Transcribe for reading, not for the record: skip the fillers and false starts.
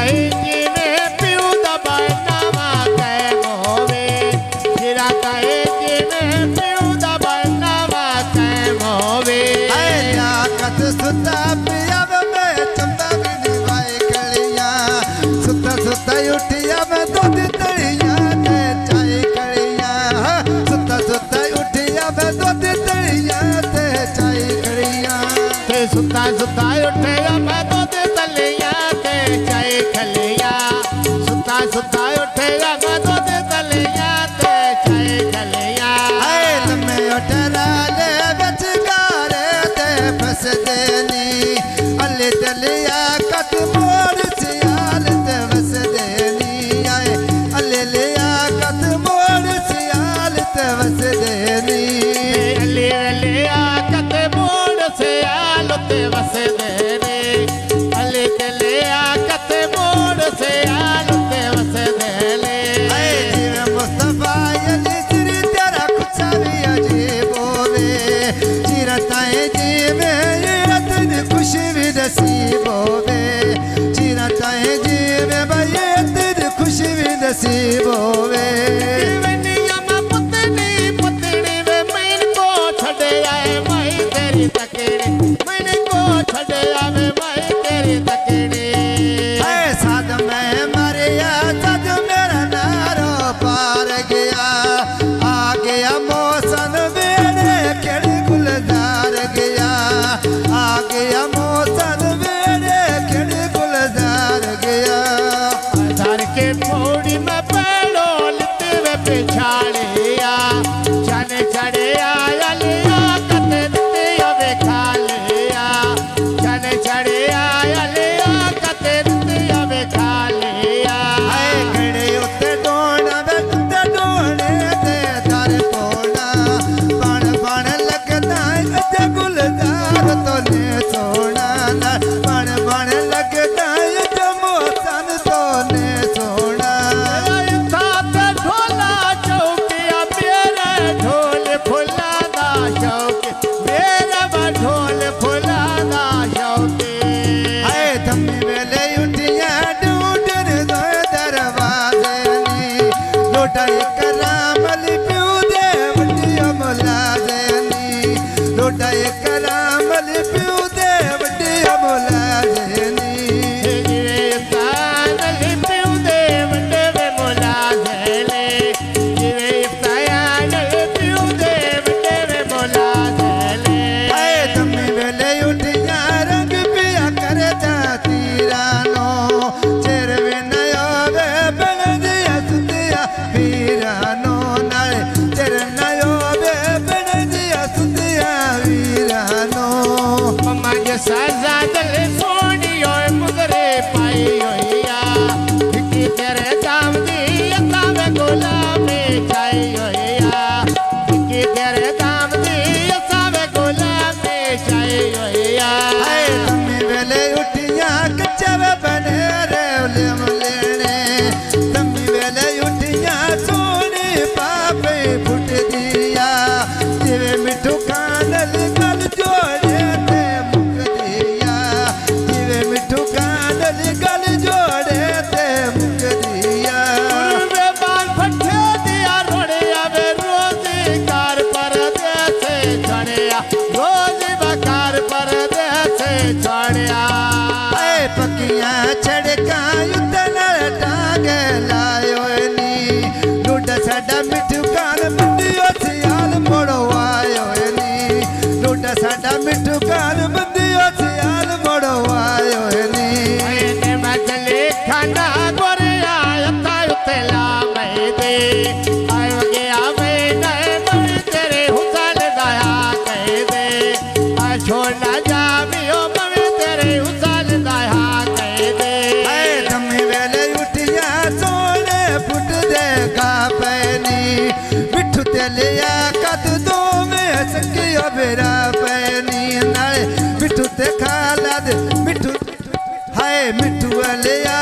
कहे जिवे प्यू दबरनामा कैम होवे जीरा कहे जिवे प्यू दबरनामा कैम होवे कत सुता पिया में चंदा भी निभाए कलिया सुता सुता उठिया में दूध तलिया ते चाय कलिया सुता सुता उठिया में दूध तलिया ते चाय कलिया सुता सुता उठेगा मैं दूध तलिया ते चाय खलिया सुता सुता उठेगा मैं दूध तलिया ते चाय खलिया लम्बे उठरा ले बचगारे ते फस देनी अले तलिया कत मोर सियाल ते फस देनी आए अले लिया कत मोर सियाल ते फस देनी अले लिया कत मोर सियाल ते फस देनी अले लिया कत मोर सियाल ते फस देनी जीव मुस्तफा अली श्री तेरा कुछ भी अजीब होवे चिरताए जीव ये खुशी भी नसीब होवे चिरताए जीव भाई तेरी खुशी भी नसीब होवे साध में मरिया सज मेरा नारो पार गया आ गया मौसम मेरे खेड़ गुलजार गया आ गया मौसम मेरे खेड़ गुलजार गया धर के थोड़ी में पेड़ो लिते वे पिछाड़िया चन चढ़े आया लिया कते दिते अबे खा लिया चन चढ़े आया लिया कते दिते अबे खा लिया खड़े उत्ते डोना उत्ते डोने ते दर पोना बण बण लगदा अज गुलजार तो ने सोना बण बण लगदा अज मौसम तो ने सोना साथ ढोला चौकिया मेरे ढोल फुलादा शौक मेरा ढोल फुलादा शौक थम्मी वेले उठिया ढूंढर दो दरवाजे नी लोटा एक रामल प्यू दे वड्डियो मुलाजे नी लोटा एक रामल प्यू दे वड्डियो मुलाजे नी थम्मी वेले उठिया रंग पिया करे तीरानो चेरवे नयो वे बन दिया सुतिया वीरानो नाले चेर नयो वे बन दिया सुतिया वीरानो मम्मा जे साजा दल सोनी ओए मुदरे पाई होया कि तेरे दाम दी अतावे गुलामी चाई होया कि तेरे दाम दी अतावे गुलामी चाई होया थम्मी वेले उठिया कच्चे बने रे उलियम लेने थम्मी वेले उठिया सोनी पापे फुट दिया जिवे मिठू कानल गल जोड़े ते मुक दिया जिवे मिठू कानल गल जोड़े ते मुक दिया वे बाल फटे दिया रोड़िया वे रोजी कार पर देसे छड़िया रोजी बकार पर देसे छड़िया पकिया छड़का युद्धन टांगे लायो नी लुड साडा मिठू कान बंदियो सियाल मोड़ो आयो नी लुड साडा मिठू कान बंदियो सियाल मोड़ो आयो नी ने मजले खाना गोरिया यता उतला मैं दे आयो गया मैं नए मैं तेरे हुसल दया कह दे आ छोड़ना जामियो मैं तेरे हुसल दया कह दे थम्मी वेले उठिया सोने फुट देगा पैनी मिठू तेलिया कद दो में सकियो बेरा पैनी नाले मिठू ते खाला दे मिठू हाय मिठू लिया